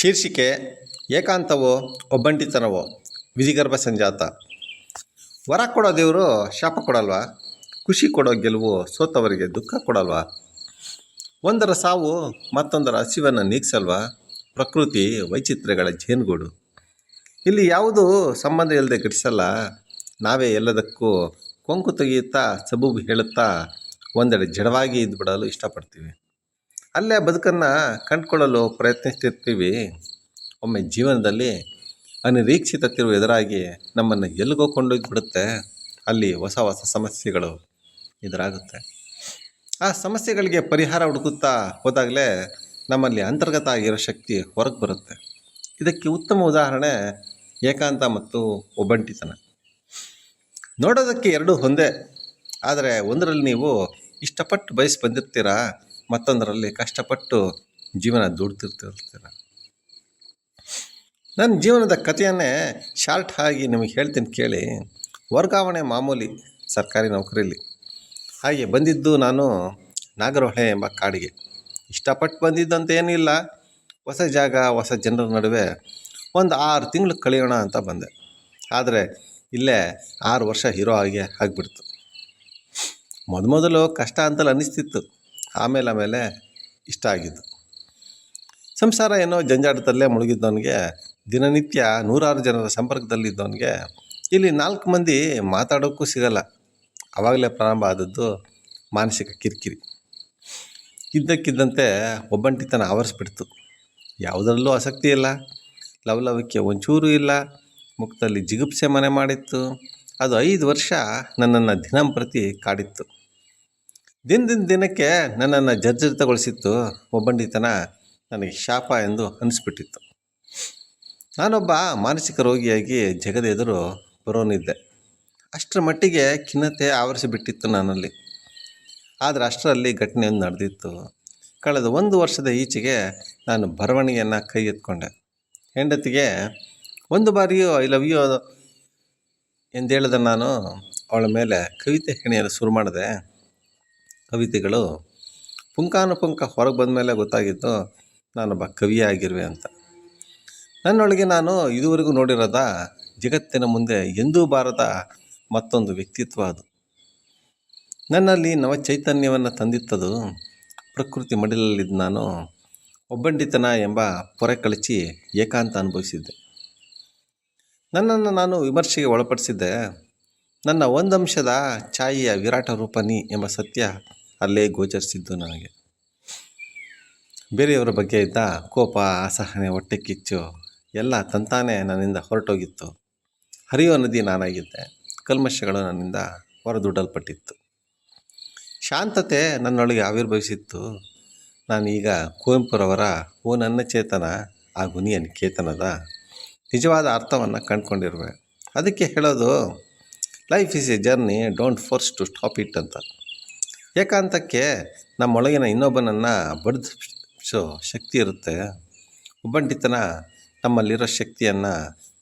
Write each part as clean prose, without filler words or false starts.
ಶೀರ್ಷಿಕೆ ಏಕಾಂತವೋ ಒಬ್ಬಂಟಿತನವೋ ವಿಧಿಗರ್ಭ ಸಂಜಾತ. ವರ ಕೊಡೋ ದೇವರು ಶಾಪ ಕೊಡಲ್ವಾ? ಖುಷಿ ಕೊಡೋ ಗೆಲುವು ಸೋತವರಿಗೆ ದುಃಖ ಕೊಡಲ್ವಾ? ಒಂದರ ಸಾವು ಮತ್ತೊಂದರ ಹಸಿವನ್ನು ನೀಗಿಸಲ್ವಾ? ಪ್ರಕೃತಿ ವೈಚಿತ್ರ್ಯಗಳ ಜೇನುಗೂಡು. ಇಲ್ಲಿ ಯಾವುದೂ ಸಂಬಂಧ ಇಲ್ಲದೆ ಘಟಿಸಲ್ಲ. ನಾವೇ ಎಲ್ಲದಕ್ಕೂ ಕೊಂಕು ತೆಗೆಯುತ್ತಾ ಸಬೂಬು ಹೇಳುತ್ತಾ ಒಂದೆಡೆ ಜಡವಾಗಿ ಇದ್ದುಬಿಡಲು ಇಷ್ಟಪಡ್ತೀವಿ. ಅಲ್ಲೇ ಬದುಕನ್ನು ಕಂಡುಕೊಳ್ಳಲು ಪ್ರಯತ್ನಿಸ್ತಿರ್ತೀವಿ. ಒಮ್ಮೆ ಜೀವನದಲ್ಲಿ ಅನಿರೀಕ್ಷಿತ ತಿರುವು ಎದುರಾಗಿ ನಮ್ಮನ್ನು ಎಲ್ಲಿಗೋ ಕೊಂಡೊಯ್ದುಬಿಡುತ್ತೆ. ಅಲ್ಲಿ ಹೊಸ ಹೊಸ ಸಮಸ್ಯೆಗಳು ಎದುರಾಗುತ್ತೆ. ಆ ಸಮಸ್ಯೆಗಳಿಗೆ ಪರಿಹಾರ ಹುಡುಕುತ್ತಾ ಹೋದಾಗಲೇ ನಮ್ಮಲ್ಲಿ ಅಂತರ್ಗತ ಆಗಿರೋ ಶಕ್ತಿ ಹೊರಗೆ ಬರುತ್ತೆ. ಇದಕ್ಕೆ ಉತ್ತಮ ಉದಾಹರಣೆ ಏಕಾಂತ ಮತ್ತು ಒಬ್ಬಂಟಿತನ. ನೋಡೋದಕ್ಕೆ ಎರಡೂ ಒಂದೇ, ಆದರೆ ಒಂದರಲ್ಲಿ ನೀವು ಇಷ್ಟಪಟ್ಟು ಬಯಸಿ ಬಂದಿರ್ತೀರ, ಮತ್ತೊಂದರಲ್ಲಿ ಕಷ್ಟಪಟ್ಟು ಜೀವನ ದುಡ್ತಿರ್ತೀರ. ನನ್ನ ಜೀವನದ ಕಥೆಯನ್ನೇ ಶಾರ್ಟ್ ಆಗಿ ನಿಮಗೆ ಹೇಳ್ತೀನಿ ಕೇಳಿ. ವರ್ಗಾವಣೆ ಮಾಮೂಲಿ ಸರ್ಕಾರಿ ನೌಕರಿಯಲ್ಲಿ. ಹಾಗೆ ಬಂದಿದ್ದು ನಾನು ನಾಗರಹೊಳೆ ಎಂಬ ಕಾಡಿಗೆ. ಇಷ್ಟಪಟ್ಟು ಬಂದಿದ್ದಂತ ಏನಿಲ್ಲ, ಹೊಸ ಜಾಗ ಹೊಸ ಜನರ ನಡುವೆ ಒಂದು 6 ತಿಂಗಳು ಕಳೆಯೋಣ ಅಂತ ಬಂದೆ. ಆದರೆ ಇಲ್ಲೇ 6 ವರ್ಷ ಹೀರೋ ಆಗಿಬಿಡ್ತು. ಮೊದಲು ಕಷ್ಟ ಅಂತಲೇ ಅನ್ನಿಸ್ತಿತ್ತು, ಆಮೇಲೆ ಇಷ್ಟ ಆಗಿದ್ದು. ಸಂಸಾರ ಏನೋ ಜಂಜಾಟದಲ್ಲೇ ಮುಳುಗಿದ್ದವನಿಗೆ, ದಿನನಿತ್ಯ 100 ಜನರ ಸಂಪರ್ಕದಲ್ಲಿದ್ದವನಿಗೆ ಇಲ್ಲಿ 4 ಮಂದಿ ಮಾತಾಡೋಕ್ಕೂ ಸಿಗಲ್ಲ. ಆವಾಗಲೇ ಪ್ರಾರಂಭ ಆದದ್ದು ಮಾನಸಿಕ ಕಿರಿಕಿರಿ. ಇದ್ದಕ್ಕಿದ್ದಂತೆ ಒಬ್ಬಂಟಿತನ ಆವರಿಸ್ಬಿಡ್ತು. ಯಾವುದರಲ್ಲೂ ಆಸಕ್ತಿ ಇಲ್ಲ, ಲವಲವಿಕೆ ಒಂಚೂರು ಇಲ್ಲ, ಮುಖದಲ್ಲಿ ಜಿಗುಪ್ಸೆ ಮನೆ ಮಾಡಿತ್ತು. ಅದು 5 ವರ್ಷ ನನ್ನನ್ನು ದಿನಂಪ್ರತಿ ಕಾಡಿತ್ತು. ದಿನಕ್ಕೆ ನನ್ನನ್ನು ಜರ್ಜರಿತಗೊಳಿಸಿತ್ತು. ಒಬ್ಬಂಟಿತನ ನನಗೆ ಶಾಪ ಎಂದು ಅನಿಸ್ಬಿಟ್ಟಿತ್ತು. ನಾನೊಬ್ಬ ಮಾನಸಿಕ ರೋಗಿಯಾಗಿ ಜಗದ ಎದುರು ಬರೋನಿದ್ದೆ. ಅಷ್ಟರ ಮಟ್ಟಿಗೆ ಖಿನ್ನತೆ ಆವರಿಸಿಬಿಟ್ಟಿತ್ತು ನನ್ನಲ್ಲಿ. ಆದರೆ ಅಷ್ಟರಲ್ಲಿ ಘಟನೆಯೊಂದು ನಡೆದಿತ್ತು. ಕಳೆದ 1 ವರ್ಷದ ಈಚೆಗೆ ನಾನು ಬರವಣಿಗೆಯನ್ನು ಕೈ ಎತ್ಕೊಂಡೆ. ಹೆಂಡತಿಗೆ 1 ಬಾರಿಯೂ ಐ ಲವ್ ಯು ಎಂದೇಳಿದ ನಾನು ಅವಳ ಮೇಲೆ ಕವಿತೆ ಹೆಣೆಯಲು ಶುರು ಮಾಡಿದೆ. ಕವಿತೆಗಳು ಪುಂಖಾನುಪುಂಖ ಹೊರಗೆ ಬಂದ ಮೇಲೆ ಗೊತ್ತಾಗಿತ್ತು ನಾನೊಬ್ಬ ಕವಿಯಾಗಿರುವೆ ಅಂತ. ನನ್ನೊಳಗೆ ನಾನು ಇದುವರೆಗೂ ನೋಡಿರೋದ ಜಗತ್ತಿನ ಮುಂದೆ ಎಂದೂ ಬಾರದ ಮತ್ತೊಂದು ವ್ಯಕ್ತಿತ್ವ ಅದು. ನನ್ನಲ್ಲಿ ನವ ಚೈತನ್ಯವನ್ನು ತಂದಿತ್ತದು. ಪ್ರಕೃತಿ ಮಡಿಲಲ್ಲಿದ್ದ ನಾನು ಒಬ್ಬಂಟಿತನ ಎಂಬ ಪೊರೆ ಕಳಚಿ ಏಕಾಂತ ಅನುಭವಿಸಿದ್ದೆ. ನನ್ನನ್ನು ನಾನು ವಿಮರ್ಶೆಗೆ ಒಳಪಡಿಸಿದ್ದೆ. ನನ್ನ ಒಂದಂಶದ ಛಾಯೆಯ ವಿರಾಟ ರೂಪ ನೀ ಎಂಬ ಸತ್ಯ ಅಲ್ಲೇ ಗೋಚರಿಸಿದ್ದು ನನಗೆ. ಬೇರೆಯವರ ಬಗ್ಗೆ ಇದ್ದ ಕೋಪ, ಅಸಹನೆ, ಹೊಟ್ಟೆ ಕಿಚ್ಚು ಎಲ್ಲ ತಂತಾನೇ ನನ್ನಿಂದ ಹೊರಟೋಗಿತ್ತು. ಹರಿಯೋ ನದಿ ನಾನಾಗಿದ್ದೆ. ಕಲ್ಮಶಗಳು ನನ್ನಿಂದ ಹೊರದೂಡಲ್ಪಟ್ಟಿತ್ತು. ಶಾಂತತೆ ನನ್ನೊಳಗೆ ಆವಿರ್ಭವಿಸಿತ್ತು. ನಾನೀಗ ಕುವೆಂಪುರವರ ಓ ನನ್ನ ಚೇತನ ಆ ಗುನಿಯ ನಿಕೇತನದ ನಿಜವಾದ ಅರ್ಥವನ್ನು ಕಂಡುಕೊಂಡಿರುವೆ. ಅದಕ್ಕೆ ಹೇಳೋದು life is a journey, don't force to stop it ಅಂತ. ಏಕಾಂತಕ್ಕೆ ನಮ್ಮೊಳಗಿನ ಇನ್ನೊಬ್ಬನನ್ನು ಬಡಿಸೋ ಶಕ್ತಿ ಇರುತ್ತೆ. ಒಬ್ಬಂಟಿತನ ನಮ್ಮಲ್ಲಿರೋ ಶಕ್ತಿಯನ್ನು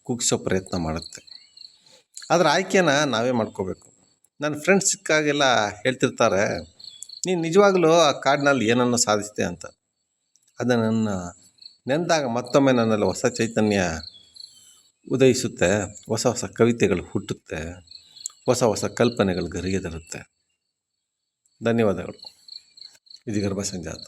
ಕುಗ್ಗಿಸೋ ಪ್ರಯತ್ನ ಮಾಡುತ್ತೆ. ಅದರ ಆಯ್ಕೆನ ನಾವೇ ಮಾಡ್ಕೋಬೇಕು. ನನ್ನ ಫ್ರೆಂಡ್ಸ್ ಸಿಕ್ಕಾಗೆಲ್ಲ ಹೇಳ್ತಿರ್ತಾರೆ, ನೀನು ನಿಜವಾಗಲೂ ಆ ಕಾಡಿನಲ್ಲಿ ಏನನ್ನು ಸಾಧಿಸಿದೆ ಅಂತ. ಅದನ್ನು ನೆನೆದಾಗ ಮತ್ತೊಮ್ಮೆ ನನ್ನಲ್ಲಿ ಹೊಸ ಚೈತನ್ಯ ಉದಯಿಸುತ್ತೆ. ಹೊಸ ಹೊಸ ಕವಿತೆಗಳು ಹುಟ್ಟುತ್ತೆ. ಹೊಸ ಹೊಸ ಕಲ್ಪನೆಗಳು ಗರಿಗೆದರುತ್ತೆ. ಧನ್ಯವಾದಗಳು. ವಿಧಿಗರ್ಭ ಸಂಜಾತ.